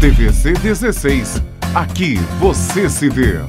TVC 16. Aqui você se vê.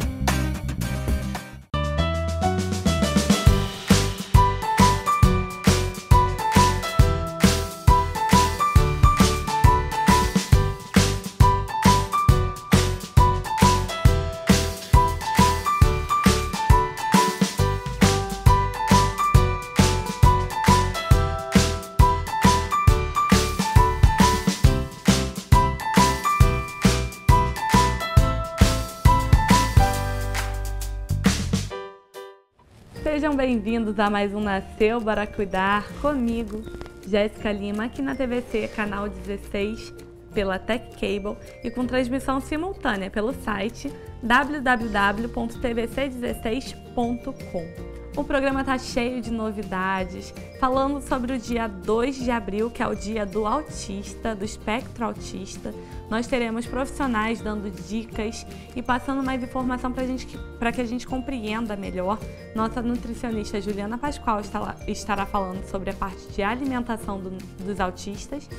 Sejam bem-vindos a mais um Nasceu Bora Cuidar, comigo, Jéssica Lima, aqui na TVC, canal 16, pela Tech Cable e com transmissão simultânea pelo site www.tvc16.com. O programa está cheio de novidades, falando sobre o dia 2 de abril, que é o dia do autista, do espectro autista. Nós teremos profissionais dando dicas e passando mais informação para que a gente compreenda melhor. Nossa nutricionista Juliana Pascoal estará falando sobre a parte de alimentação dos autistas.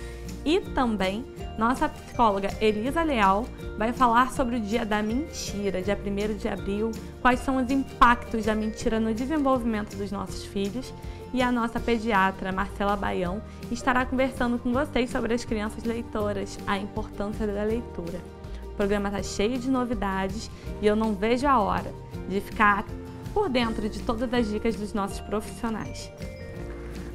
E também nossa psicóloga Elisa Leal vai falar sobre o dia da mentira, dia 1º de abril, quais são os impactos da mentira no desenvolvimento dos nossos filhos. E a nossa pediatra Marcela Baião estará conversando com vocês sobre as crianças leitoras, a importância da leitura. O programa está cheio de novidades e eu não vejo a hora de ficar por dentro de todas as dicas dos nossos profissionais.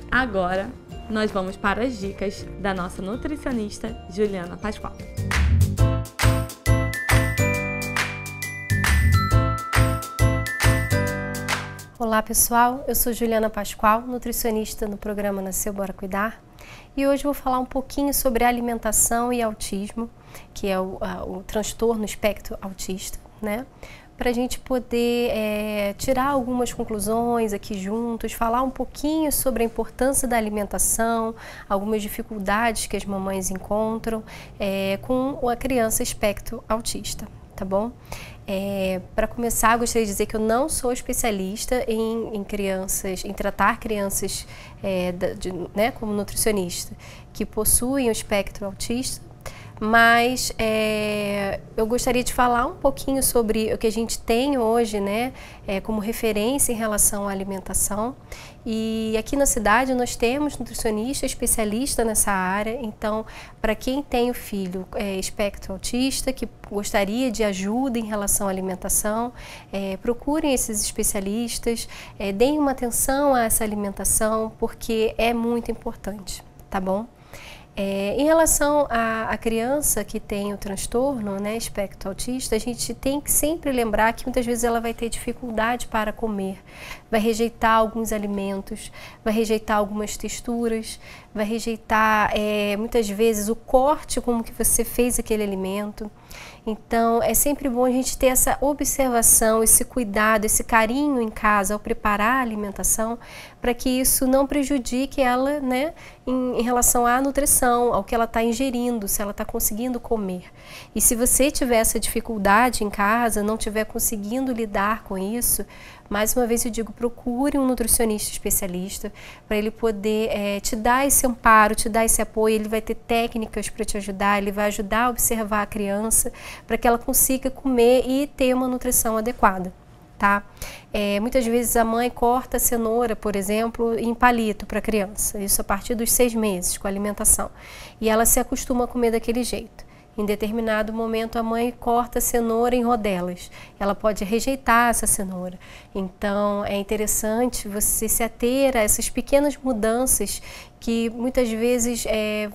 Agora, nós vamos para as dicas da nossa nutricionista Juliana Pascoal. Olá pessoal, eu sou Juliana Pascoal, nutricionista no programa Nasceu Bora Cuidar, e hoje vou falar um pouquinho sobre alimentação e autismo, que é o transtorno espectro autista, né? Para a gente poder tirar algumas conclusões aqui juntos, falar um pouquinho sobre a importância da alimentação, algumas dificuldades que as mamães encontram com a criança espectro autista, tá bom? Para começar, gostaria de dizer que eu não sou especialista em tratar crianças né, como nutricionista que possuem o espectro autista. Mas eu gostaria de falar um pouquinho sobre o que a gente tem hoje, né, como referência em relação à alimentação. E aqui na cidade nós temos nutricionista especialista nessa área, então para quem tem o filho espectro autista, que gostaria de ajuda em relação à alimentação, procurem esses especialistas, deem uma atenção a essa alimentação, porque é muito importante, tá bom? Em relação à criança que tem o transtorno, né, espectro autista, a gente tem que sempre lembrar que muitas vezes ela vai ter dificuldade para comer, vai rejeitar alguns alimentos, vai rejeitar algumas texturas, vai rejeitar muitas vezes o corte como que você fez aquele alimento. Então é sempre bom a gente ter essa observação, esse cuidado, esse carinho em casa ao preparar a alimentação, para que isso não prejudique ela, né, em relação à nutrição, ao que ela está ingerindo, se ela está conseguindo comer. E se você tiver essa dificuldade em casa, não estiver conseguindo lidar com isso, mais uma vez eu digo, procure um nutricionista especialista para ele poder te dar esse amparo, te dar esse apoio. Ele vai ter técnicas para te ajudar, ele vai ajudar a observar a criança para que ela consiga comer e ter uma nutrição adequada, tá? Muitas vezes a mãe corta a cenoura, por exemplo, em palito para a criança, isso a partir dos 6 meses com a alimentação, e ela se acostuma a comer daquele jeito. Em determinado momento a mãe corta a cenoura em rodelas, ela pode rejeitar essa cenoura. Então é interessante você se ater a essas pequenas mudanças que muitas vezes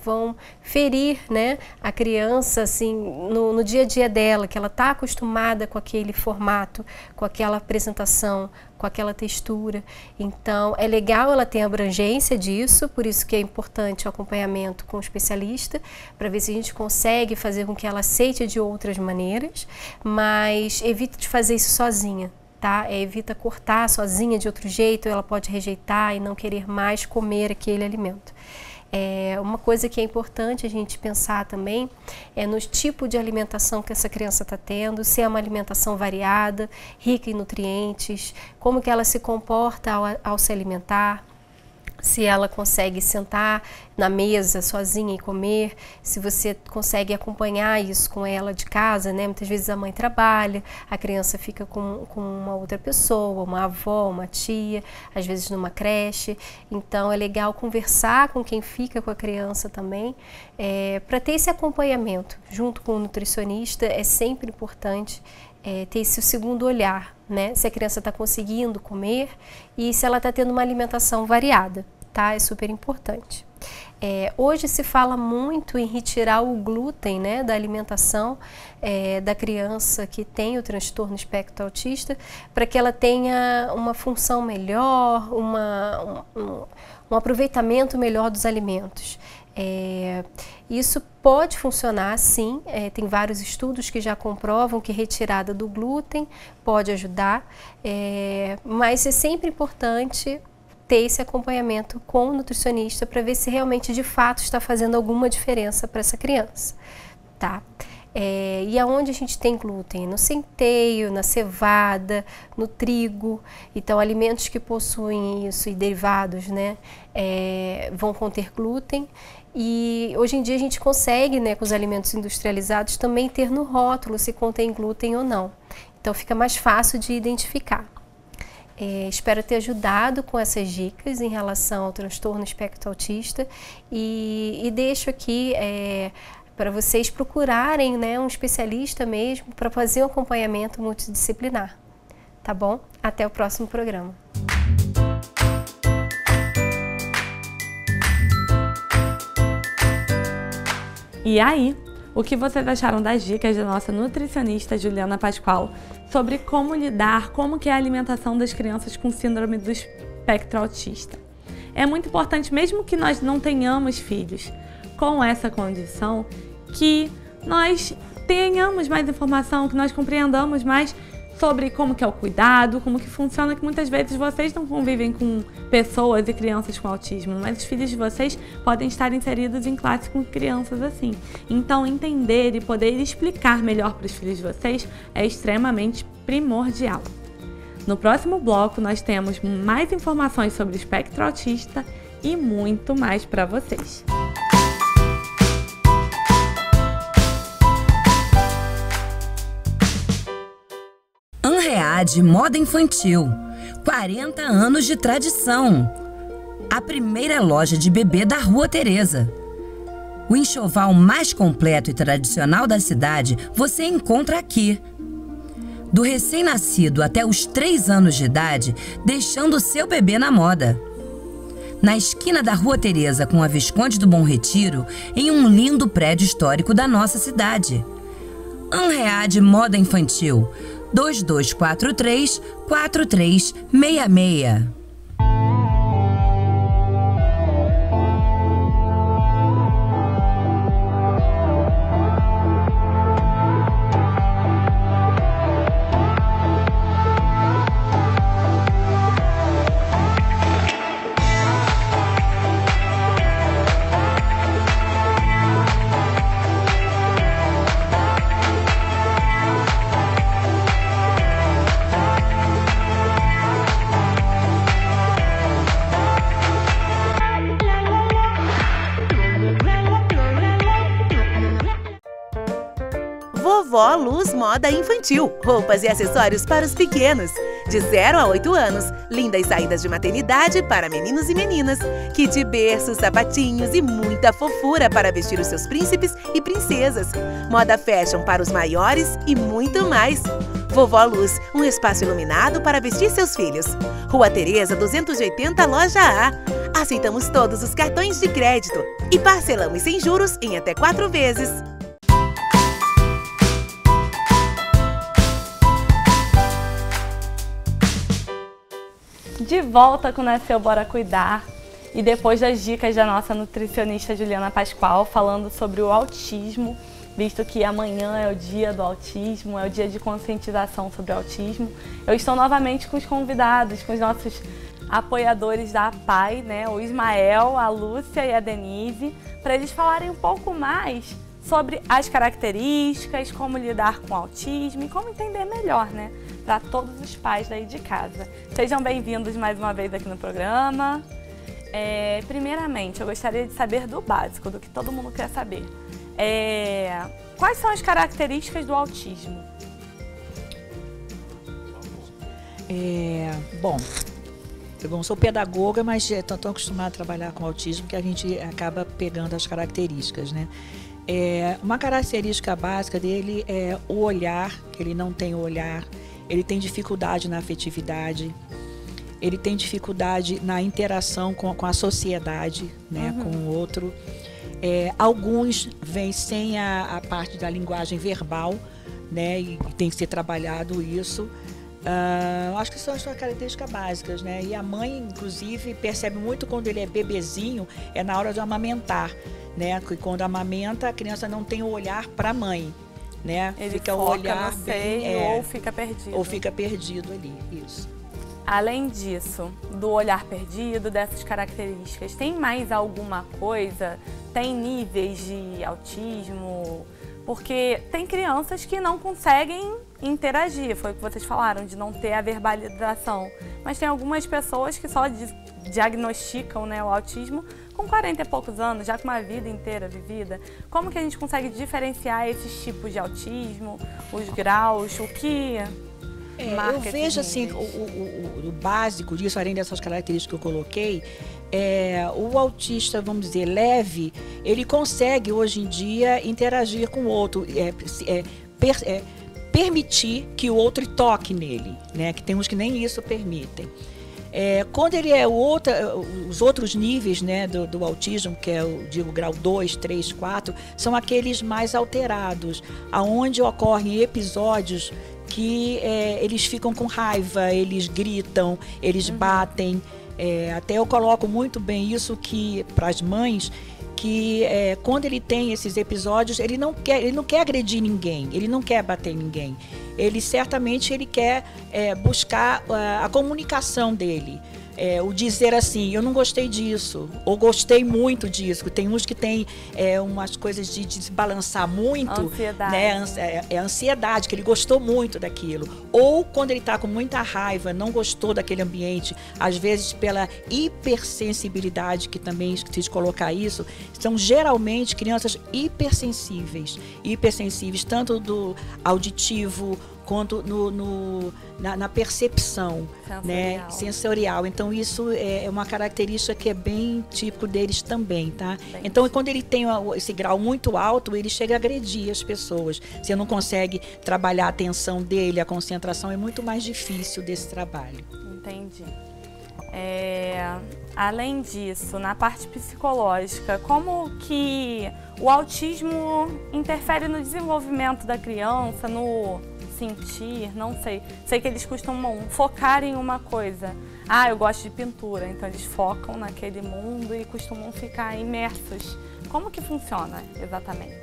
vão ferir, né, a criança assim, no dia a dia dela, que ela está acostumada com aquele formato, com aquela apresentação, com aquela textura. Então é legal ela ter abrangência disso, por isso que é importante o acompanhamento com o especialista, para ver se a gente consegue fazer com que ela aceite de outras maneiras, mas evite de fazer isso sozinha. Tá? Evita cortar sozinha de outro jeito, ela pode rejeitar e não querer mais comer aquele alimento. Uma coisa que é importante a gente pensar também é no tipo de alimentação que essa criança está tendo, se é uma alimentação variada, rica em nutrientes, como que ela se comporta ao se alimentar. se ela consegue sentar na mesa sozinha e comer, se você consegue acompanhar isso com ela de casa, né? Muitas vezes a mãe trabalha, a criança fica com uma outra pessoa, uma avó, uma tia, às vezes numa creche. Então é legal conversar com quem fica com a criança também, para ter esse acompanhamento junto com o nutricionista. É sempre importante ter esse segundo olhar, né? Se a criança está conseguindo comer e se ela está tendo uma alimentação variada, tá? É super importante. Hoje se fala muito em retirar o glúten, né, da alimentação da criança que tem o transtorno espectro autista, para que ela tenha uma função melhor, um aproveitamento melhor dos alimentos. Isso pode funcionar sim, tem vários estudos que já comprovam que retirada do glúten pode ajudar, mas é sempre importante ter esse acompanhamento com o nutricionista para ver se realmente de fato está fazendo alguma diferença para essa criança, tá? E aonde a gente tem glúten? No centeio, na cevada, no trigo. Então, alimentos que possuem isso e derivados, né, vão conter glúten. E hoje em dia a gente consegue, né, com os alimentos industrializados, também ter no rótulo se contém glúten ou não. Então, fica mais fácil de identificar. Espero ter ajudado com essas dicas em relação ao transtorno espectro autista e deixo aqui para vocês procurarem, né, um especialista mesmo para fazer um acompanhamento multidisciplinar, tá bom? Até o próximo programa. E aí, o que vocês acharam das dicas da nossa nutricionista Juliana Pascoal sobre como lidar, como que é a alimentação das crianças com síndrome do espectro autista? É muito importante, mesmo que nós não tenhamos filhos com essa condição, que nós tenhamos mais informação, que nós compreendamos mais sobre como que é o cuidado, como que funciona, que muitas vezes vocês não convivem com pessoas e crianças com autismo, mas os filhos de vocês podem estar inseridos em classe com crianças assim. Então, entender e poder explicar melhor para os filhos de vocês é extremamente primordial. No próximo bloco, nós temos mais informações sobre o espectro autista e muito mais para vocês. Anread Moda Infantil, 40 anos de tradição. A primeira loja de bebê da Rua Teresa. O enxoval mais completo e tradicional da cidade você encontra aqui. Do recém-nascido até os 3 anos de idade, deixando o seu bebê na moda. Na esquina da Rua Teresa com a Visconde do Bom Retiro, em um lindo prédio histórico da nossa cidade. Anread Moda Infantil, 2243-4366. Vovó Luz Moda Infantil, roupas e acessórios para os pequenos, de 0 a 8 anos, lindas saídas de maternidade para meninos e meninas, kit berço, sapatinhos e muita fofura para vestir os seus príncipes e princesas, moda fashion para os maiores e muito mais. Vovó Luz, um espaço iluminado para vestir seus filhos. Rua Teresa 280, loja A. Aceitamos todos os cartões de crédito e parcelamos sem juros em até 4 vezes. De volta com o Nasceu Bora Cuidar e depois das dicas da nossa nutricionista Juliana Pascoal falando sobre o autismo, visto que amanhã é o dia do autismo, é o dia de conscientização sobre o autismo. Eu estou novamente com os convidados, com os nossos apoiadores da APAI, né? O Ismael, a Lúcia e a Denise, para eles falarem um pouco mais sobre as características, como lidar com o autismo e como entender melhor, né? Para todos os pais daí de casa. Sejam bem-vindos mais uma vez aqui no programa. Primeiramente, eu gostaria de saber do básico, do que todo mundo quer saber. Quais são as características do autismo? Bom, eu não sou pedagoga, mas estou tão acostumada a trabalhar com autismo que a gente acaba pegando as características, né? Uma característica básica dele é o olhar, que ele não tem o olhar, ele tem dificuldade na afetividade, ele tem dificuldade na interação com a sociedade, né, com o outro. Alguns vêm sem a parte da linguagem verbal, né, e tem que ser trabalhado isso. Acho que são as suas características básicas, né? E a mãe, inclusive, percebe muito quando ele é bebezinho, na hora de amamentar, né? Que quando amamenta, a criança não tem o olhar para a mãe, né? Ele fica foca o olhar no seio, ou fica perdido. Ou fica perdido ali, isso. Além disso, do olhar perdido, dessas características, tem mais alguma coisa? Tem níveis de autismo? Porque tem crianças que não conseguem interagir, foi o que vocês falaram, de não ter a verbalização. Mas tem algumas pessoas que só diagnosticam, né, o autismo com 40 e poucos anos, já com uma vida inteira vivida. Como que a gente consegue diferenciar esses tipos de autismo, os graus, o que marca? Eu vejo assim, o básico disso, além dessas características que eu coloquei, o autista, vamos dizer, leve, ele consegue hoje em dia interagir com o outro, permitir que o outro toque nele, né? Que tem uns que nem isso permitem. Quando ele os outros níveis, né, do autismo, que é o grau 2, 3, 4, são aqueles mais alterados, aonde ocorrem episódios que eles ficam com raiva, eles gritam, eles batem. Até eu coloco muito bem isso que para as mães, que quando ele tem esses episódios, ele não quer agredir ninguém, ele não quer bater ninguém. Ele certamente quer buscar a comunicação dele. O dizer assim, eu não gostei disso, ou gostei muito disso. Tem uns que tem umas coisas de se balançar muito. Ansiedade. Né? Ansiedade, que ele gostou muito daquilo. Ou quando ele está com muita raiva, não gostou daquele ambiente, às vezes pela hipersensibilidade, que também quis colocar isso, são geralmente crianças hipersensíveis, tanto do auditivo, quanto na percepção, sensorial. Né, sensorial. Então isso é uma característica que é bem típico deles também, tá? Então quando ele tem esse grau muito alto, ele chega a agredir as pessoas. Você não consegue trabalhar a atenção dele, a concentração, é muito mais difícil desse trabalho. Entendi. Além disso, na parte psicológica, como que o autismo interfere no desenvolvimento da criança, no sentir, não sei. Sei que eles costumam focar em uma coisa. Eu gosto de pintura, então eles focam naquele mundo e costumam ficar imersos. Como que funciona exatamente?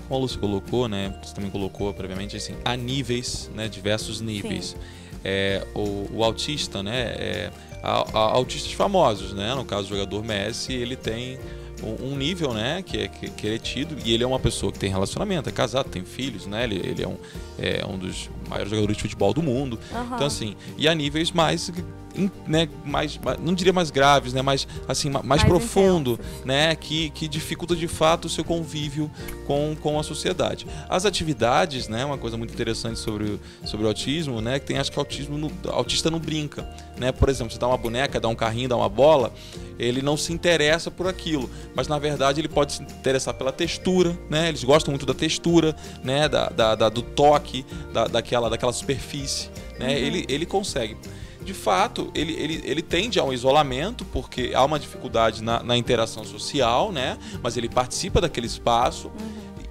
Como a Lúcia colocou, né, você também colocou previamente, assim, há níveis, né, diversos níveis. O autista, né, autistas famosos, né, no caso do jogador Messi, ele tem um nível, né, que é tido, e ele é uma pessoa que tem relacionamento, é casado, tem filhos, né, ele é um dos maiores jogadores de futebol do mundo. Então assim, e há níveis mais, né, não diria mais graves, né, mas assim, mais profundo, intensos, né, que dificulta de fato o seu convívio com a sociedade. As atividades, né, uma coisa muito interessante sobre o autismo, né, que tem, acho que o autista não brinca, né, por exemplo, você dá uma boneca, dá um carrinho, dá uma bola, ele não se interessa por aquilo, mas na verdade ele pode se interessar pela textura, né, eles gostam muito da textura, né, do toque, daquela superfície, né, ele consegue. De fato, ele tende a um isolamento, porque há uma dificuldade na interação social, né? Mas ele participa daquele espaço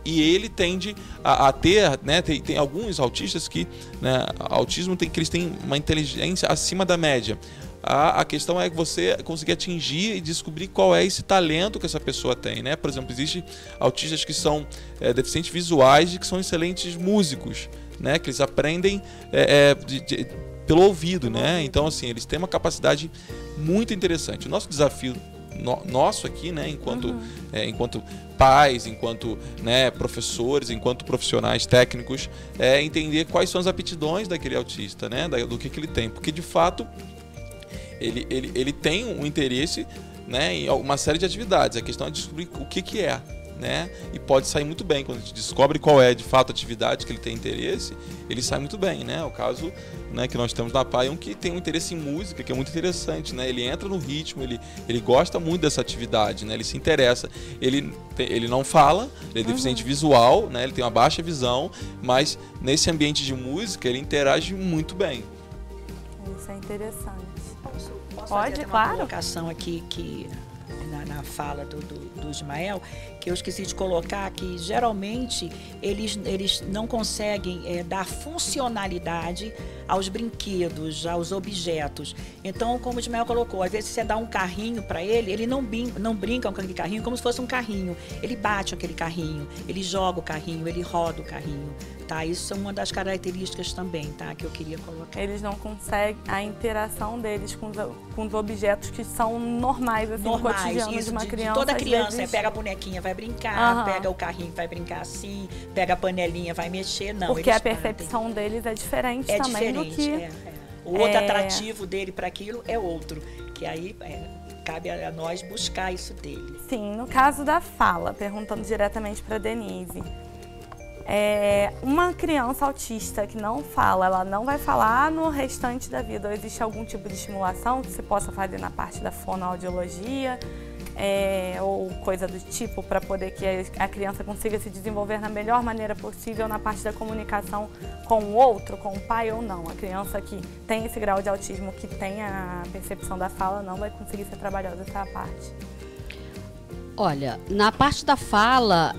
e ele tende a ter, né? Tem alguns autistas que, né, autismo que eles têm uma inteligência acima da média. A questão é que você conseguir atingir e descobrir qual é esse talento que essa pessoa tem, né? Por exemplo, existem autistas que são deficientes visuais e que são excelentes músicos, né? Que eles aprendem pelo ouvido, né? Então, assim, eles têm uma capacidade muito interessante. O nosso desafio nosso aqui, né, enquanto pais, enquanto, né, professores, enquanto profissionais técnicos, é entender quais são as aptidões daquele autista, né, do que ele tem, porque de fato ele tem um interesse né, em uma série de atividades. A questão é descobrir o que é, né? E pode sair muito bem. Quando a gente descobre qual é de fato a atividade que ele tem interesse, ele sai muito bem, né? O caso, né, que nós temos na PAI, um que tem um interesse em música, que é muito interessante, né? Ele entra no ritmo, ele gosta muito dessa atividade, né? Ele se interessa. Ele não fala, ele é deficiente visual, né? Ele tem uma baixa visão, mas nesse ambiente de música ele interage muito bem. Isso é interessante. Posso Pode, fazer claro. uma colocação aqui que na fala do Ismael, que eu esqueci de colocar, que geralmente eles não conseguem dar funcionalidade aos brinquedos, aos objetos. Então, como o Ismael colocou, às vezes você dá um carrinho para ele não brinca com aquele carrinho como se fosse um carrinho. Ele bate aquele carrinho, ele joga o carrinho, ele roda o carrinho. Tá? Isso é uma das características também, tá? Que eu queria colocar. Eles não conseguem a interação deles com os objetos que são normais, assim, no cotidiano de uma criança. Toda criança, vezes... pega a bonequinha, vai brincar, pega o carrinho, vai brincar assim, pega a panelinha, vai mexer, não. Porque a percepção deles é diferente também do que... O outro atrativo dele para aquilo é outro, que aí cabe a nós buscar isso dele. Sim, no caso da fala, perguntando diretamente para Denise, uma criança autista que não fala, ela não vai falar no restante da vida. Ou existe algum tipo de estimulação que você possa fazer na parte da fonoaudiologia ou coisa do tipo para poder que a criança consiga se desenvolver da melhor maneira possível na parte da comunicação com o outro, com o pai ou não? A criança que tem esse grau de autismo, que tem a percepção da fala, não vai conseguir ser trabalhada essa parte. Olha, na parte da fala,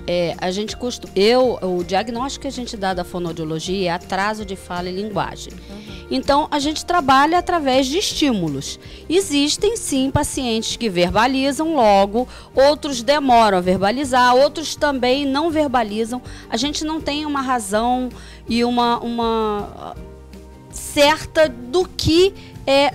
o diagnóstico que a gente dá da fonoaudiologia é atraso de fala e linguagem. Então, a gente trabalha através de estímulos. Existem, sim, pacientes que verbalizam logo, outros demoram a verbalizar, outros também não verbalizam. A gente não tem uma razão e uma certa do que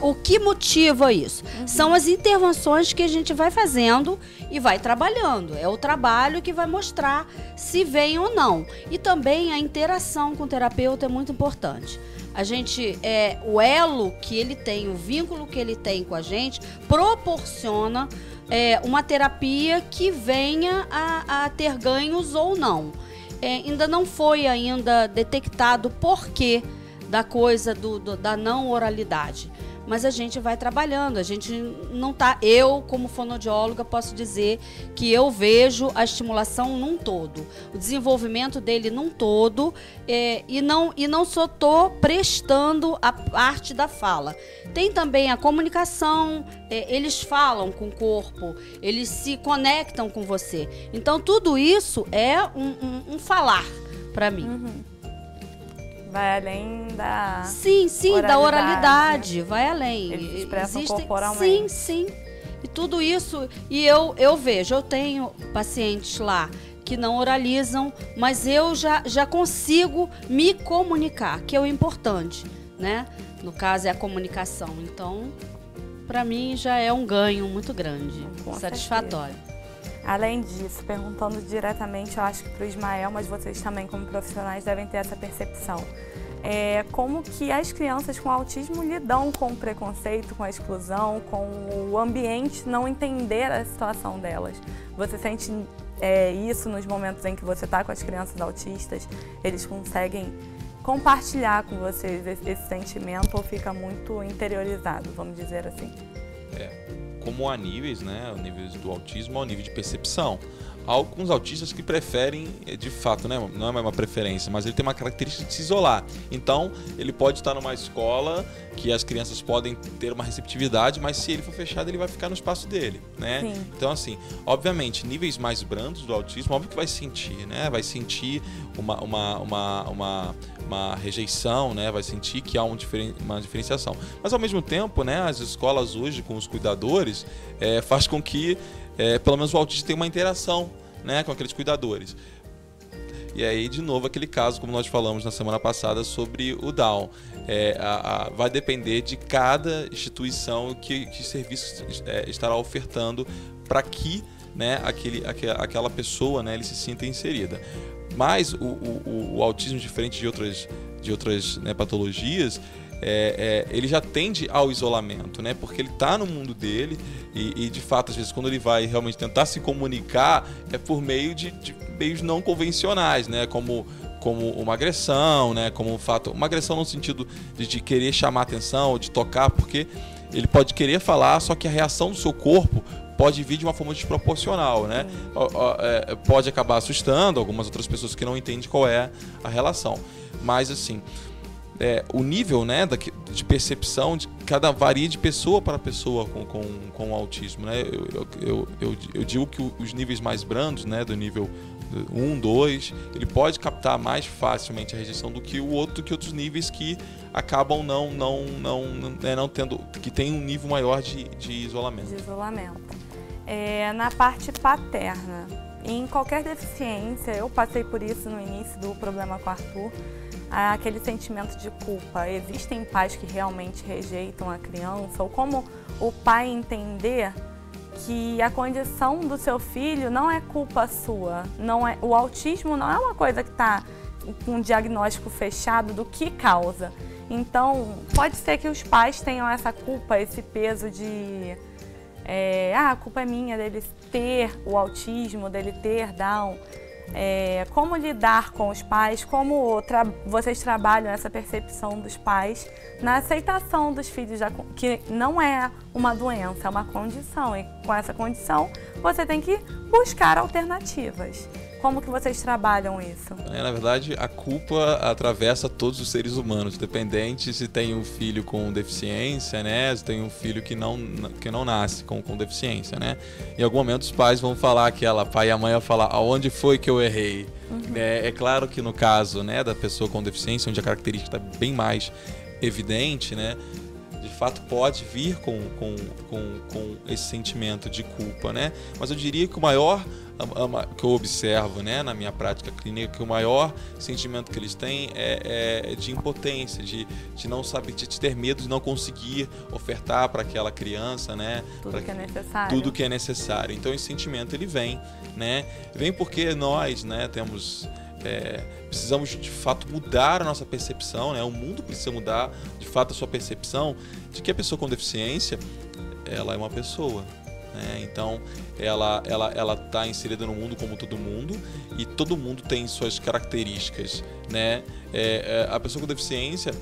o que motiva isso. São as intervenções que a gente vai fazendo e vai trabalhando. É o trabalho que vai mostrar se vem ou não. E também a interação com o terapeuta é muito importante. A gente, o elo que ele tem, o vínculo que ele tem com a gente, proporciona uma terapia que venha a ter ganhos ou não. Ainda não foi detectado o porquê da coisa da não oralidade. Mas a gente vai trabalhando, a gente não tá... Eu, como fonoaudióloga, posso dizer que eu vejo a estimulação num todo, o desenvolvimento dele num todo, e não só estou prestando a parte da fala. Tem também a comunicação, eles falam com o corpo, eles se conectam com você. Então, tudo isso é um falar para mim. Vai além da... Sim, da oralidade, vai além. Eles expressam corporalmente. Sim. E tudo isso, e eu vejo, eu tenho pacientes lá que não oralizam, mas eu já consigo me comunicar, que é o importante, né? No caso é a comunicação. Então, para mim já é um ganho muito grande, satisfatório. Além disso, perguntando diretamente, eu acho que para o Ismael, mas vocês também como profissionais devem ter essa percepção. Como que as crianças com autismo lidam com o preconceito, com a exclusão, com o ambiente não entender a situação delas? Você sente isso nos momentos em que você está com as crianças autistas? Eles conseguem compartilhar com vocês esse sentimento ou fica muito interiorizado, vamos dizer assim? Como há níveis, né? Níveis do autismo ao nível de percepção. Há alguns autistas que preferem, de fato, né? Não é uma preferência, mas ele tem uma característica de se isolar. Então, ele pode estar numa escola que as crianças podem ter uma receptividade, mas se ele for fechado, ele vai ficar no espaço dele, né? Sim. Então, assim, obviamente, níveis mais brandos do autismo, óbvio que vai sentir, né? Vai sentir uma rejeição, né? Vai sentir que há uma diferenciação. Mas, ao mesmo tempo, né? As escolas hoje, com os cuidadores, faz com que pelo menos o autista tem uma interação, né, com aqueles cuidadores. E aí, de novo, aquele caso, como nós falamos na semana passada, sobre o Down. Vai depender de cada instituição que serviço estará ofertando para que, né, aquela pessoa, né, ele se sinta inserida. Mas o autismo, diferente de outras né, patologias, ele já tende ao isolamento, né? Porque ele está no mundo dele e de fato, às vezes, quando ele vai realmente tentar se comunicar, é por meio de meios não convencionais, né? Como uma agressão, né? Como uma agressão no sentido de querer chamar atenção ou de tocar, porque ele pode querer falar, só que a reação do seu corpo pode vir de uma forma desproporcional, né? Pode acabar assustando algumas outras pessoas que não entendem qual é a relação. Mas, assim, o nível, né, de percepção varia de pessoa para pessoa com o autismo, né? Eu digo que os níveis mais brandos, né, do nível 1, 2, ele pode captar mais facilmente a rejeição do que outros níveis que acabam não tendo, que tem um nível maior de isolamento. Na parte paterna, em qualquer deficiência, eu passei por isso no início do problema com o Arthur, aquele sentimento de culpa. Existem pais que realmente rejeitam a criança, ou como o pai entender que a condição do seu filho não é culpa sua. O autismo não é uma coisa que está com um diagnóstico fechado do que causa. Então, pode ser que os pais tenham essa culpa, esse peso de... a culpa é minha dele ter o autismo, dele ter Down. Como lidar com os pais, como vocês trabalham essa percepção dos pais na aceitação dos filhos, que não é uma doença, é uma condição, e com essa condição você tem que buscar alternativas. Como que vocês trabalham isso? Na verdade, a culpa atravessa todos os seres humanos, independente se tem um filho com deficiência, né? Se tem um filho que não nasce com deficiência, né? Em algum momento os pais vão falar pai e a mãe vão falar aonde foi que eu errei. É claro que no caso, né, da pessoa com deficiência, onde a característica está bem mais evidente, né? De fato pode vir com esse sentimento de culpa, né? Mas eu diria que o maior que eu observo, né, na minha prática clínica, que o maior sentimento que eles têm é de impotência, de não saber, de ter medo de não conseguir ofertar para aquela criança, né, tudo que é necessário. Então esse sentimento ele vem, né? Vem porque nós, né, precisamos de fato mudar a nossa percepção, né? O mundo precisa mudar de fato a sua percepção de que a pessoa com deficiência ela é uma pessoa, né? Então ela está inserida no mundo como todo mundo e todo mundo tem suas características, né? A pessoa com deficiência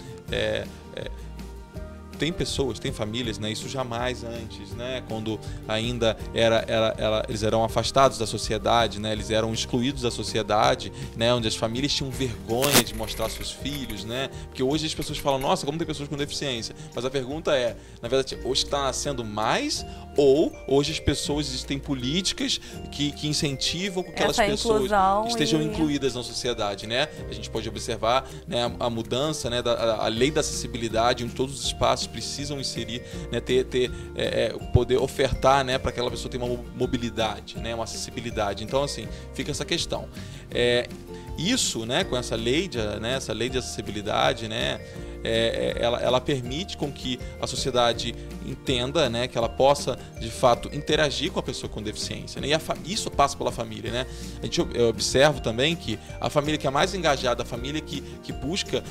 tem pessoas, tem famílias, né? Isso jamais antes, né? Quando ainda eles eram afastados da sociedade, né? Eles eram excluídos da sociedade, né? Onde as famílias tinham vergonha de mostrar seus filhos, né? Porque hoje as pessoas falam, nossa, como tem pessoas com deficiência? Mas a pergunta na verdade, hoje está nascendo mais ou hoje as pessoas, existem políticas que incentivam que aquelas pessoas estejam incluídas na sociedade, né? A gente pode observar, né, a mudança, né, a lei da acessibilidade, onde todos os espaços precisam inserir, né, poder ofertar, né, para que aquela pessoa tenha uma mobilidade, né, uma acessibilidade. Então, assim, fica essa questão. Isso, né, com essa lei de acessibilidade, né, ela permite com que a sociedade entenda, né, que ela possa de fato interagir com a pessoa com deficiência, né? E isso passa pela família, né? Eu observo também que a família que é mais engajada, a família que busca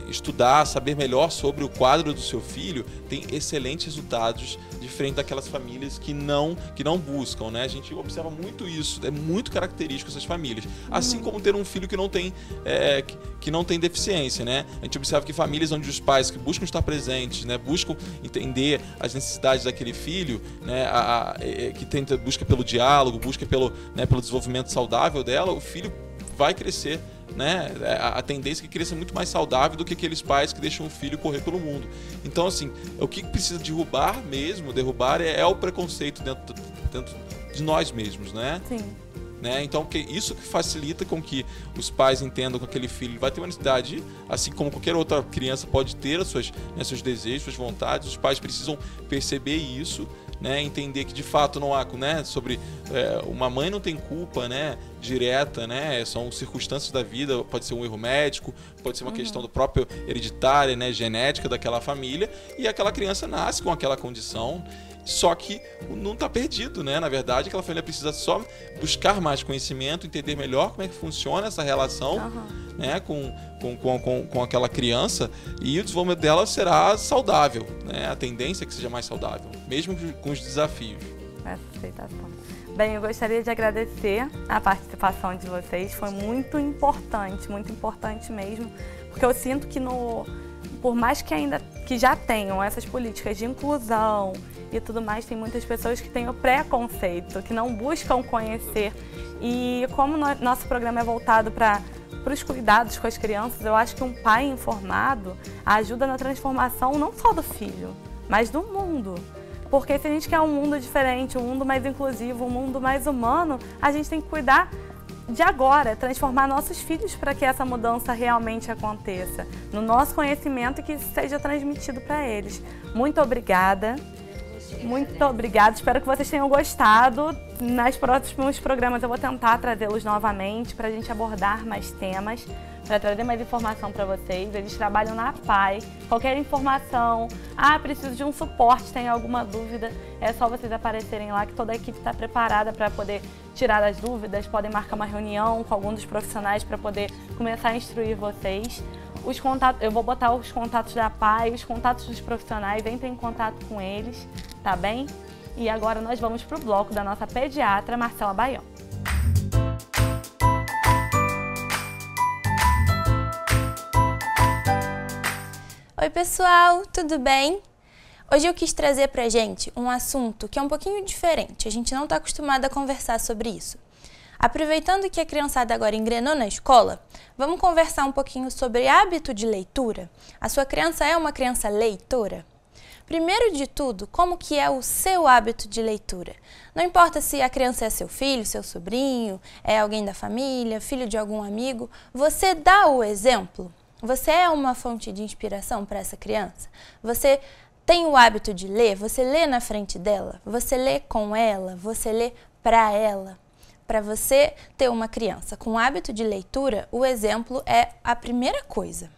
estudar, saber melhor sobre o quadro do seu filho, tem excelentes resultados diferente daquelas famílias que não buscam, né? A gente observa muito isso, é muito característico dessas famílias, assim como ter um filho que não tem deficiência, né? A gente observa que famílias onde os pais que buscam estar presentes, né, buscam entender as necessidades daquele filho, né, que busca pelo diálogo, busca pelo desenvolvimento saudável dela, o filho vai crescer, né? A tendência é que cresça muito mais saudável do que aqueles pais que deixam o filho correr pelo mundo. Então, assim, o que precisa derrubar é o preconceito dentro de nós mesmos, né? Sim. Né? Então, isso que facilita com que os pais entendam que aquele filho vai ter uma necessidade, assim como qualquer outra criança pode ter seus desejos, suas vontades. Os pais precisam perceber isso, né? Entender que de fato não há, né, uma mãe não tem culpa, né, direta, né? São circunstâncias da vida, pode ser um erro médico, pode ser uma questão do próprio hereditária, né? Genética daquela família, e aquela criança nasce com aquela condição. Só que não está perdido, né? Na verdade, aquela família precisa só buscar mais conhecimento, entender melhor como é que funciona essa relação, né? com aquela criança, e o desenvolvimento dela será saudável, né? A tendência é que seja mais saudável, mesmo com os desafios. Aceitação. Bem, eu gostaria de agradecer a participação de vocês, foi muito importante mesmo, porque eu sinto que por mais que já tenham essas políticas de inclusão e tudo mais, tem muitas pessoas que têm o preconceito, que não buscam conhecer. E como nosso programa é voltado para os cuidados com as crianças, eu acho que um pai informado ajuda na transformação não só do filho, mas do mundo. Porque se a gente quer um mundo diferente, um mundo mais inclusivo, um mundo mais humano, a gente tem que cuidar de agora, transformar nossos filhos para que essa mudança realmente aconteça, no nosso conhecimento, e que isso seja transmitido para eles. Muito obrigada. Muito obrigada, espero que vocês tenham gostado. Nos próximos programas eu vou tentar trazê-los novamente para a gente abordar mais temas, para trazer mais informação para vocês. Eles trabalham na PAI. Qualquer informação, preciso de um suporte, tem alguma dúvida, é só vocês aparecerem lá, que toda a equipe está preparada para poder tirar as dúvidas. Podem marcar uma reunião com algum dos profissionais para poder começar a instruir vocês. Os contatos, eu vou botar os contatos da PAI, os contatos dos profissionais, entrem em contato com eles, tá bem? E agora nós vamos para o bloco da nossa pediatra, Marcela Baião. Oi pessoal, tudo bem? Hoje eu quis trazer pra gente um assunto que é um pouquinho diferente, a gente não está acostumado a conversar sobre isso. Aproveitando que a criançada agora engrenou na escola, vamos conversar um pouquinho sobre hábito de leitura. A sua criança é uma criança leitora? Primeiro de tudo, como que é o seu hábito de leitura? Não importa se a criança é seu filho, seu sobrinho, é alguém da família, filho de algum amigo, você dá o exemplo? Você é uma fonte de inspiração para essa criança? Você tem o hábito de ler? Você lê na frente dela? Você lê com ela? Você lê para ela? Para você ter uma criança com hábito de leitura, o exemplo é a primeira coisa.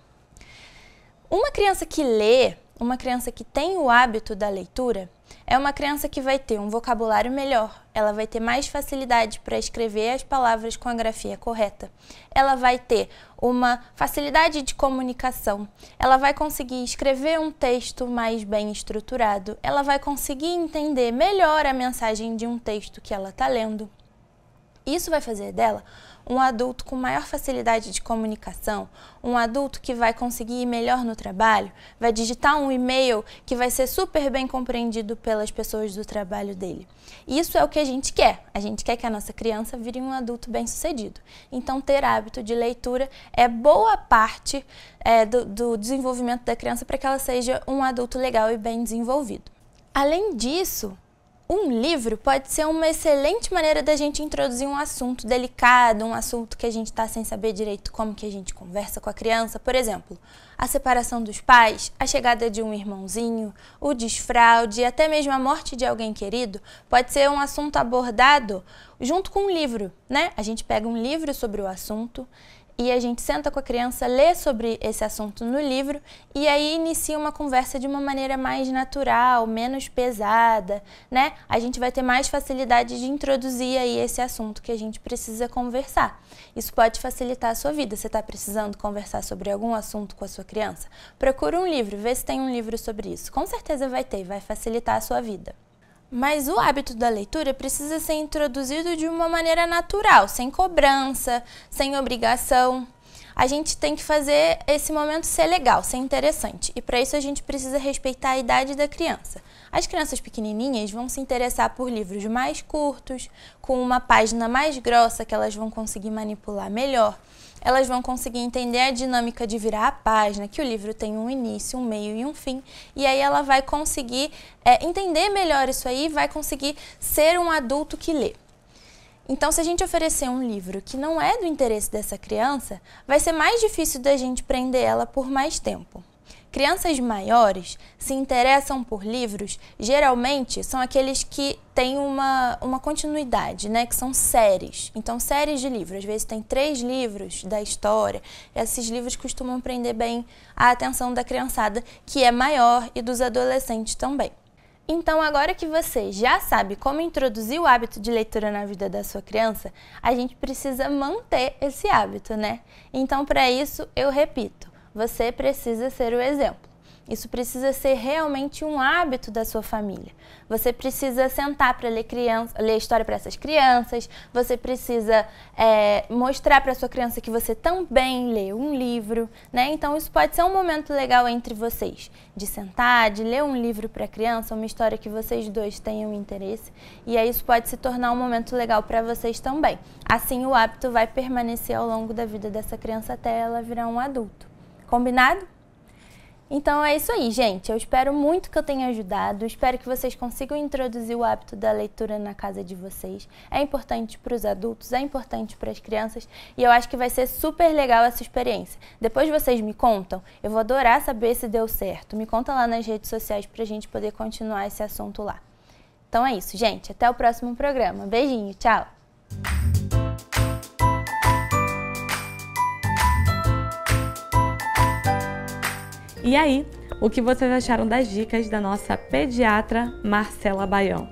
Uma criança que lê, uma criança que tem o hábito da leitura, é uma criança que vai ter um vocabulário melhor, ela vai ter mais facilidade para escrever as palavras com a grafia correta, ela vai ter uma facilidade de comunicação, ela vai conseguir escrever um texto mais bem estruturado, ela vai conseguir entender melhor a mensagem de um texto que ela está lendo. Isso vai fazer dela um adulto com maior facilidade de comunicação, um adulto que vai conseguir ir melhor no trabalho, vai digitar um e-mail que vai ser super bem compreendido pelas pessoas do trabalho dele. Isso é o que a gente quer que a nossa criança vire um adulto bem-sucedido. Então, ter hábito de leitura é boa parte do desenvolvimento da criança para que ela seja um adulto legal e bem desenvolvido. Além disso, um livro pode ser uma excelente maneira da gente introduzir um assunto delicado, um assunto que a gente está sem saber direito como que a gente conversa com a criança. Por exemplo, a separação dos pais, a chegada de um irmãozinho, o desfraude, até mesmo a morte de alguém querido, pode ser um assunto abordado junto com um livro, né? A gente pega um livro sobre o assunto e a gente senta com a criança, lê sobre esse assunto no livro e aí inicia uma conversa de uma maneira mais natural, menos pesada, né? A gente vai ter mais facilidade de introduzir aí esse assunto que a gente precisa conversar. Isso pode facilitar a sua vida. Você está precisando conversar sobre algum assunto com a sua criança? Procura um livro, vê se tem um livro sobre isso. Com certeza vai ter, vai facilitar a sua vida. Mas o hábito da leitura precisa ser introduzido de uma maneira natural, sem cobrança, sem obrigação. A gente tem que fazer esse momento ser legal, ser interessante. E para isso a gente precisa respeitar a idade da criança. As crianças pequenininhas vão se interessar por livros mais curtos, com uma página mais grossa que elas vão conseguir manipular melhor. Elas vão conseguir entender a dinâmica de virar a página, que o livro tem um início, um meio e um fim. E aí ela vai conseguir entender melhor isso aí e vai conseguir ser um adulto que lê. Então, se a gente oferecer um livro que não é do interesse dessa criança, vai ser mais difícil da gente prender ela por mais tempo. Crianças maiores se interessam por livros, geralmente são aqueles que têm uma continuidade, né? Que são séries. Então, séries de livros. Às vezes tem 3 livros da história. Esses livros costumam prender bem a atenção da criançada, que é maior, e dos adolescentes também. Então, agora que você já sabe como introduzir o hábito de leitura na vida da sua criança, a gente precisa manter esse hábito, né? Então, para isso, eu repito, você precisa ser o exemplo. Isso precisa ser realmente um hábito da sua família. Você precisa sentar para ler história para essas crianças, você precisa mostrar para sua criança que você também lê um livro, né? Então isso pode ser um momento legal entre vocês, de sentar, de ler um livro para a criança, uma história que vocês dois tenham interesse, e aí isso pode se tornar um momento legal para vocês também. Assim o hábito vai permanecer ao longo da vida dessa criança até ela virar um adulto. Combinado? Então é isso aí, gente. Eu espero muito que eu tenha ajudado. Espero que vocês consigam introduzir o hábito da leitura na casa de vocês. É importante para os adultos, é importante para as crianças e eu acho que vai ser super legal essa experiência. Depois vocês me contam, eu vou adorar saber se deu certo. Me conta lá nas redes sociais para a gente poder continuar esse assunto lá. Então é isso, gente. Até o próximo programa. Beijinho, tchau! E aí, o que vocês acharam das dicas da nossa pediatra Marcela Baião?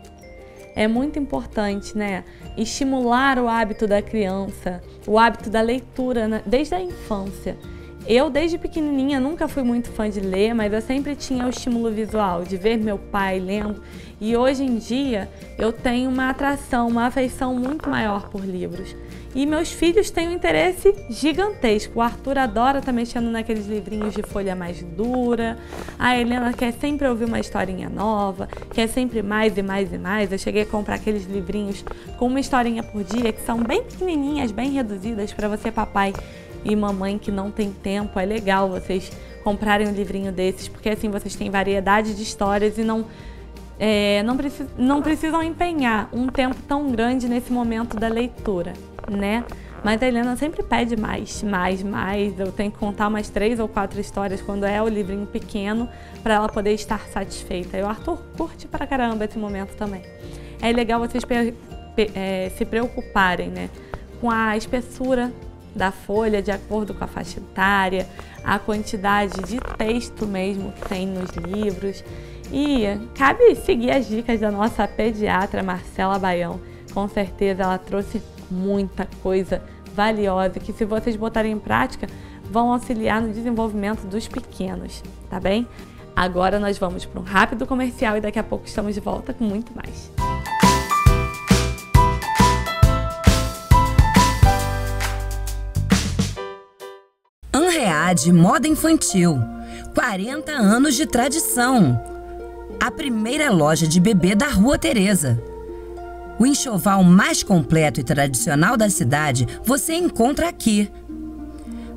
É muito importante, né? Estimular o hábito da criança, o hábito da leitura, né? Desde a infância. Eu, desde pequenininha, nunca fui muito fã de ler, mas eu sempre tinha o estímulo visual, de ver meu pai lendo. E hoje em dia, eu tenho uma atração, uma afeição muito maior por livros. E meus filhos têm um interesse gigantesco. O Arthur adora estar mexendo naqueles livrinhos de folha mais dura. A Helena quer sempre ouvir uma historinha nova, quer sempre mais e mais e mais. Eu cheguei a comprar aqueles livrinhos com uma historinha por dia, que são bem pequenininhas, bem reduzidas, para você, papai e mamãe, que não tem tempo. É legal vocês comprarem um livrinho desses, porque assim vocês têm variedade de histórias e não precisam empenhar um tempo tão grande nesse momento da leitura, né? Mas a Helena sempre pede mais. Eu tenho que contar umas 3 ou 4 histórias quando é o livrinho pequeno para ela poder estar satisfeita. E o Arthur curte pra caramba esse momento também. É legal vocês se preocuparem, né, com a espessura da folha, de acordo com a faixa etária, a quantidade de texto mesmo que tem nos livros. E cabe seguir as dicas da nossa pediatra Marcela Baião. Com certeza ela trouxe muita coisa valiosa que, se vocês botarem em prática, vão auxiliar no desenvolvimento dos pequenos, tá bem? Agora nós vamos para um rápido comercial e daqui a pouco estamos de volta com muito mais. Anread Moda Infantil, 40 anos de tradição. A primeira loja de bebê da Rua Teresa. O enxoval mais completo e tradicional da cidade você encontra aqui.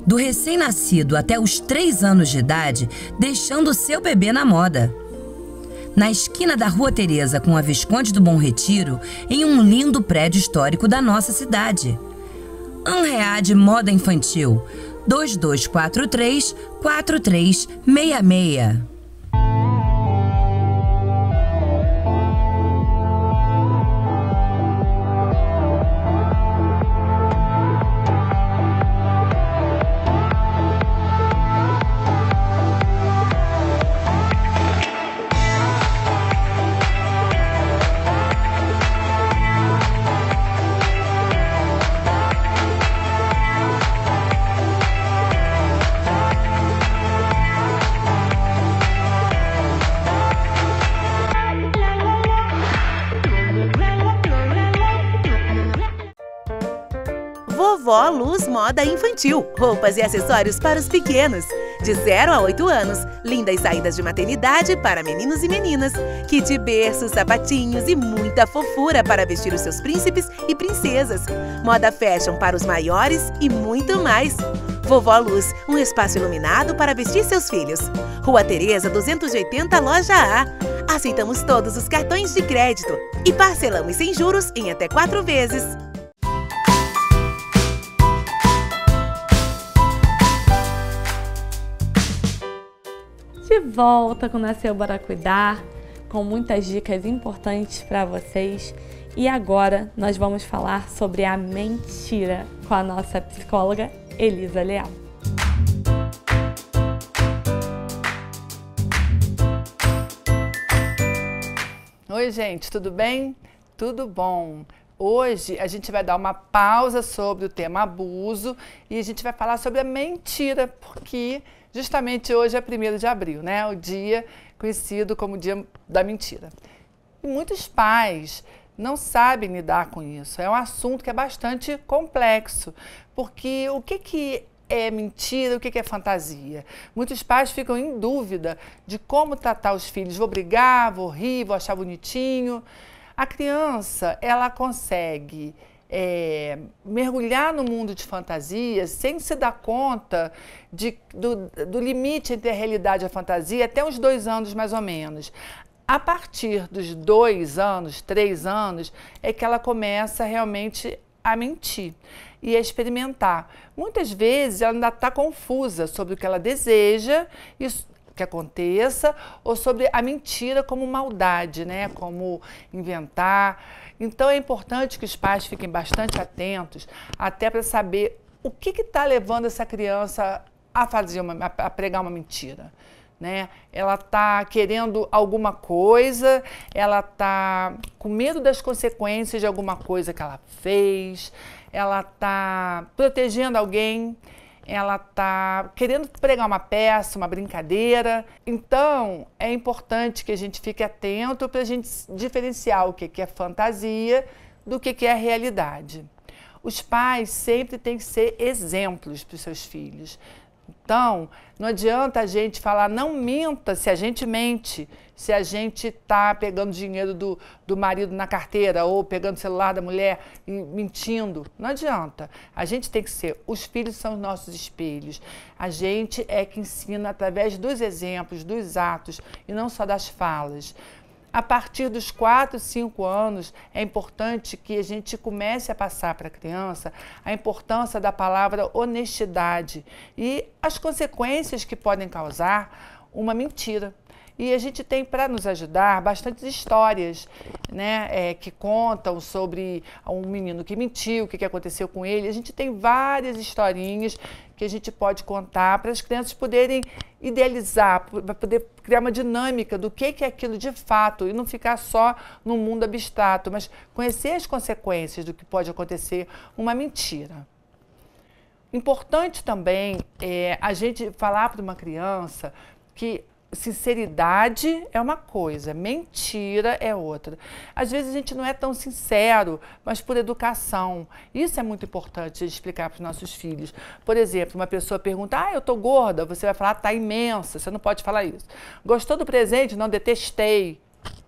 Do recém-nascido até os 3 anos de idade, deixando o seu bebê na moda. Na esquina da Rua Teresa com a Visconde do Bom Retiro, em um lindo prédio histórico da nossa cidade. Anread Moda Infantil, 2243-4366. Vovó Luz Moda Infantil, roupas e acessórios para os pequenos. De 0 a 8 anos, lindas saídas de maternidade para meninos e meninas. Kit berço, sapatinhos e muita fofura para vestir os seus príncipes e princesas. Moda fashion para os maiores e muito mais. Vovó Luz, um espaço iluminado para vestir seus filhos. Rua Teresa, 280, Loja A. Aceitamos todos os cartões de crédito e parcelamos sem juros em até 4 vezes. de volta com Nasceu Bora Cuidar, com muitas dicas importantes para vocês. E agora nós vamos falar sobre a mentira com a nossa psicóloga Elisa Leal. Oi, gente, tudo bem? Tudo bom? Hoje a gente vai dar uma pausa sobre o tema abuso e a gente vai falar sobre a mentira, porque justamente hoje é 1º de abril, né? O dia conhecido como Dia da Mentira. E muitos pais não sabem lidar com isso. É um assunto que é bastante complexo, porque o que é mentira, o que é fantasia? Muitos pais ficam em dúvida de como tratar os filhos. Vou brigar, vou rir, vou achar bonitinho. A criança, ela consegue mergulhar no mundo de fantasias sem se dar conta do limite entre a realidade e a fantasia até uns 2 anos mais ou menos. A partir dos 2 anos, 3 anos, é que ela começa realmente a mentir e a experimentar. Muitas vezes ela ainda está confusa sobre o que ela deseja que aconteça, ou sobre a mentira como maldade, né? Como inventar. Então é importante que os pais fiquem bastante atentos, até para saber o que está levando essa criança a pregar uma mentira. Né? Ela está querendo alguma coisa, ela está com medo das consequências de alguma coisa que ela fez, ela está protegendo alguém, ela está querendo pregar uma peça, uma brincadeira. Então, é importante que a gente fique atento para a gente diferenciar o que é fantasia do que é a realidade. Os pais sempre têm que ser exemplos para os seus filhos. Então, não adianta a gente falar, não minta se a gente mente, se a gente está pegando dinheiro do marido na carteira ou pegando o celular da mulher e mentindo. Não adianta. A gente tem que ser, os filhos são os nossos espelhos. A gente é que ensina através dos exemplos, dos atos e não só das falas. A partir dos 4, 5 anos, é importante que a gente comece a passar para a criança a importância da palavra honestidade e as consequências que podem causar uma mentira. E a gente tem, para nos ajudar, bastantes histórias, né, que contam sobre um menino que mentiu, o que aconteceu com ele. A gente tem várias historinhas que a gente pode contar para as crianças poderem idealizar, para poder criar uma dinâmica do que é aquilo de fato e não ficar só no mundo abstrato, mas conhecer as consequências do que pode acontecer uma mentira. Importante também é a gente falar para uma criança que sinceridade é uma coisa, mentira é outra. Às vezes a gente não é tão sincero, mas por educação. Isso é muito importante de explicar para os nossos filhos. Por exemplo, uma pessoa pergunta, eu tô gorda, você vai falar, tá imensa, você não pode falar isso. Gostou do presente? Não, detestei.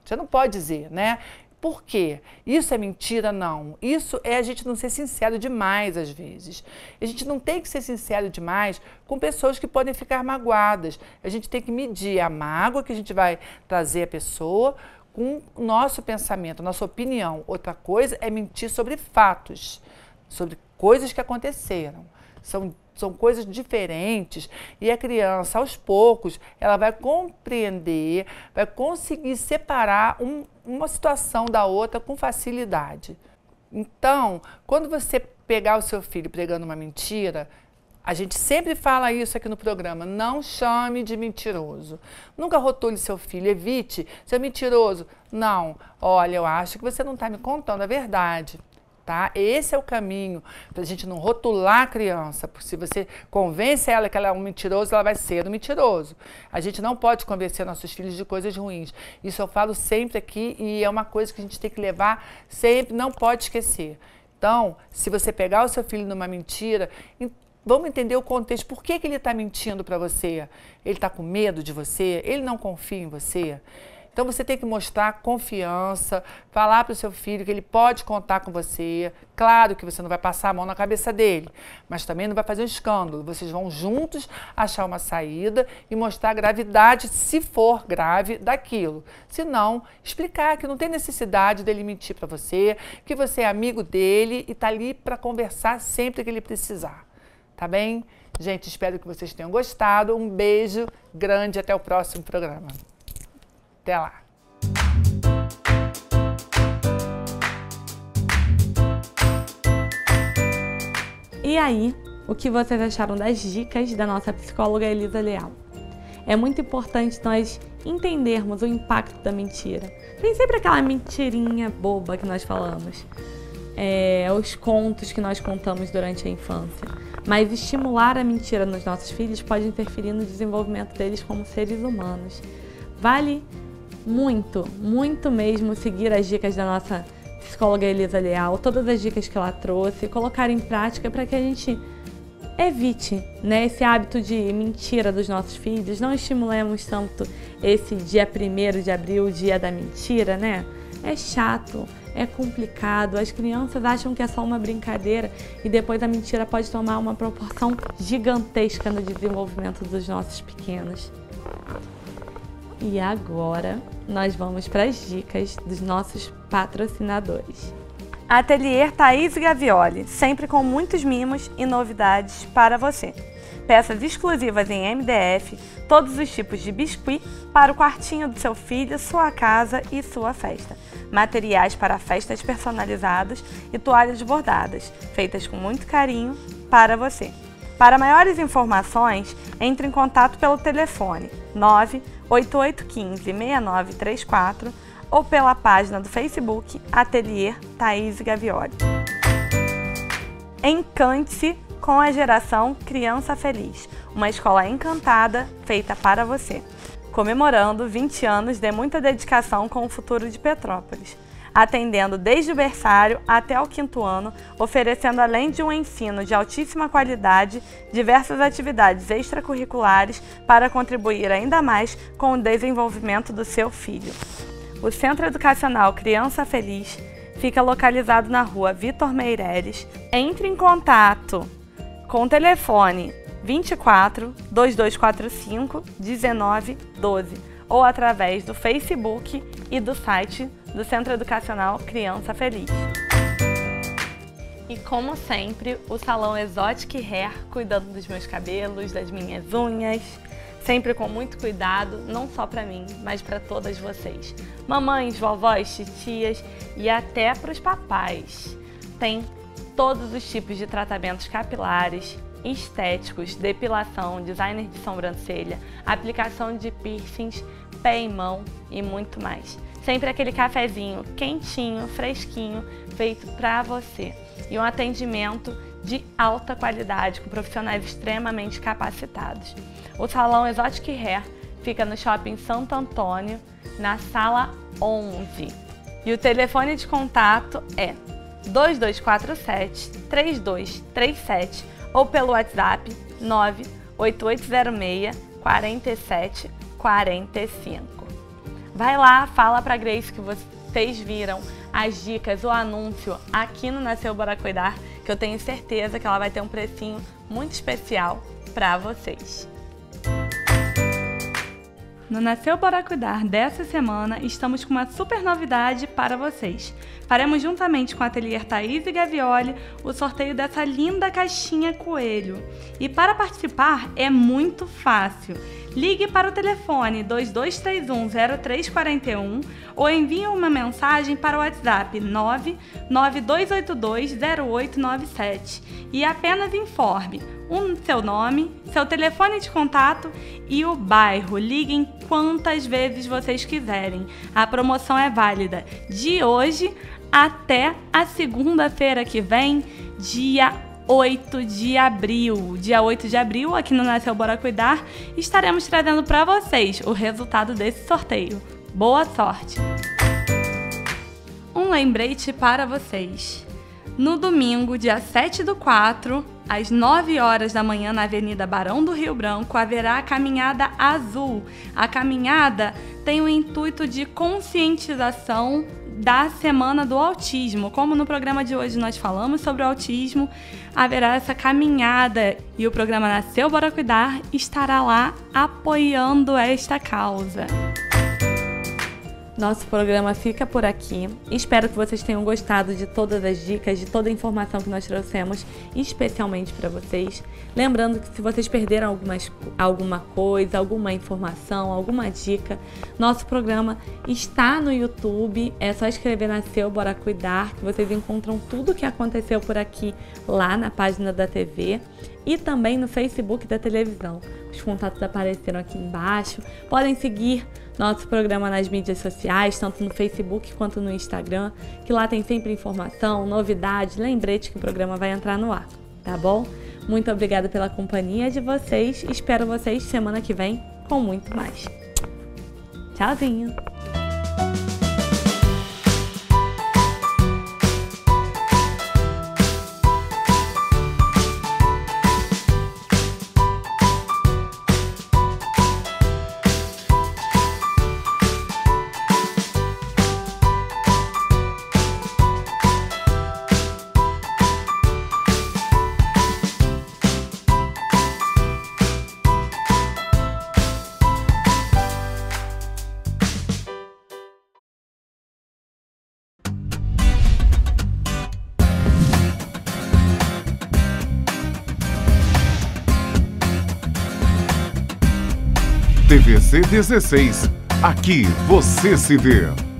Você não pode dizer, né? Por quê? Isso é mentira? Não. Isso é a gente não ser sincero demais, às vezes. A gente não tem que ser sincero demais com pessoas que podem ficar magoadas. A gente tem que medir a mágoa que a gente vai trazer à pessoa com o nosso pensamento, a nossa opinião. Outra coisa é mentir sobre fatos, sobre coisas que aconteceram. São coisas diferentes e a criança, aos poucos, ela vai compreender, vai conseguir separar uma situação da outra com facilidade. Então, quando você pegar o seu filho pregando uma mentira, a gente sempre fala isso aqui no programa, não chame de mentiroso. Nunca rotule seu filho, evite ser mentiroso. Não, olha, eu acho que você não está me contando a verdade. Tá? Esse é o caminho para a gente não rotular a criança, porque se você convence ela que ela é um mentiroso, ela vai ser um mentiroso. A gente não pode convencer nossos filhos de coisas ruins. Isso eu falo sempre aqui e é uma coisa que a gente tem que levar sempre, não pode esquecer. Então, se você pegar o seu filho numa mentira, vamos entender o contexto. Por que ele está mentindo para você? Ele está com medo de você? Ele não confia em você? Então, você tem que mostrar confiança, falar para o seu filho que ele pode contar com você. Claro que você não vai passar a mão na cabeça dele, mas também não vai fazer um escândalo. Vocês vão juntos achar uma saída e mostrar a gravidade, se for grave, daquilo. Se não, explicar que não tem necessidade dele mentir para você, que você é amigo dele e está ali para conversar sempre que ele precisar. Tá bem? Gente, espero que vocês tenham gostado. Um beijo grande, até o próximo programa. Até lá. E aí, o que vocês acharam das dicas da nossa psicóloga Elisa Leal? É muito importante nós entendermos o impacto da mentira. Tem sempre aquela mentirinha boba que nós falamos. Os contos que nós contamos durante a infância. Mas estimular a mentira nos nossos filhos pode interferir no desenvolvimento deles como seres humanos. Vale muito, muito mesmo seguir as dicas da nossa psicóloga Elisa Leal, todas as dicas que ela trouxe, colocar em prática para que a gente evite, né, esse hábito de mentira dos nossos filhos, não estimulemos tanto esse dia 1º de abril, o dia da mentira, né? É chato, é complicado, as crianças acham que é só uma brincadeira e depois a mentira pode tomar uma proporção gigantesca no desenvolvimento dos nossos pequenos. E agora nós vamos para as dicas dos nossos patrocinadores. Ateliê Thaís Gavioli, sempre com muitos mimos e novidades para você. Peças exclusivas em MDF, todos os tipos de biscuit para o quartinho do seu filho, sua casa e sua festa. Materiais para festas personalizados e toalhas bordadas, feitas com muito carinho para você. Para maiores informações, entre em contato pelo telefone 98815-6934 ou pela página do Facebook Ateliê Thaís Gavioli. Encante-se com a geração Criança Feliz, uma escola encantada feita para você, comemorando 20 anos de muita dedicação com o futuro de Petrópolis, atendendo desde o berçário até o 5º ano, oferecendo além de um ensino de altíssima qualidade, diversas atividades extracurriculares para contribuir ainda mais com o desenvolvimento do seu filho. O Centro Educacional Criança Feliz fica localizado na rua Vitor Meireles. Entre em contato com o telefone 24 2245 1912 ou através do Facebook e do site do Centro Educacional Criança Feliz. E como sempre, o Salão Exotic Hair cuidando dos meus cabelos, das minhas unhas, sempre com muito cuidado, não só para mim, mas para todas vocês. Mamães, vovós, titias e até para os papais. Tem todos os tipos de tratamentos capilares, estéticos, depilação, designer de sobrancelha, aplicação de piercings, pé e mão e muito mais. Sempre aquele cafezinho quentinho, fresquinho, feito para você. E um atendimento de alta qualidade, com profissionais extremamente capacitados. O Salão Exotic Hair fica no Shopping Santo Antônio, na sala 11. E o telefone de contato é 2247-3237 ou pelo WhatsApp 98806-4745. Vai lá, fala pra Grace que vocês viram as dicas, o anúncio aqui no Nasceu Bora Cuidar, que eu tenho certeza que ela vai ter um precinho muito especial pra vocês. No Nasceu Bora Cuidar dessa semana, estamos com uma super novidade para vocês. Faremos juntamente com a Ateliê Thaís Gavioli o sorteio dessa linda caixinha coelho. E para participar é muito fácil. Ligue para o telefone 2231-0341 ou envie uma mensagem para o WhatsApp 992820897 e apenas informe seu nome, seu telefone de contato e o bairro. Liguem quantas vezes vocês quiserem. A promoção é válida de hoje até a segunda-feira que vem, dia 8 de abril. Dia 8 de abril, aqui no Nasceu Bora Cuidar, estaremos trazendo para vocês o resultado desse sorteio. Boa sorte! Um lembrete para vocês. No domingo, dia 7/4, às 9 horas da manhã, na Avenida Barão do Rio Branco, haverá a Caminhada Azul. A caminhada tem o intuito de conscientização da Semana do Autismo. Como no programa de hoje nós falamos sobre o autismo, haverá essa caminhada e o programa Nasceu Bora Cuidar estará lá apoiando esta causa. Nosso programa fica por aqui. Espero que vocês tenham gostado de todas as dicas, de toda a informação que nós trouxemos especialmente para vocês. Lembrando que se vocês perderam alguma coisa, alguma informação, alguma dica, nosso programa está no YouTube. É só escrever Nasceu Bora Cuidar, que vocês encontram tudo o que aconteceu por aqui lá na página da TV e também no Facebook da televisão. Os contatos apareceram aqui embaixo. Podem seguir nosso programa nas mídias sociais, tanto no Facebook quanto no Instagram, que lá tem sempre informação, novidade, lembrete que o programa vai entrar no ar, tá bom? Muito obrigada pela companhia de vocês. Espero vocês semana que vem com muito mais. Tchauzinho! TVC 16. Aqui você se vê.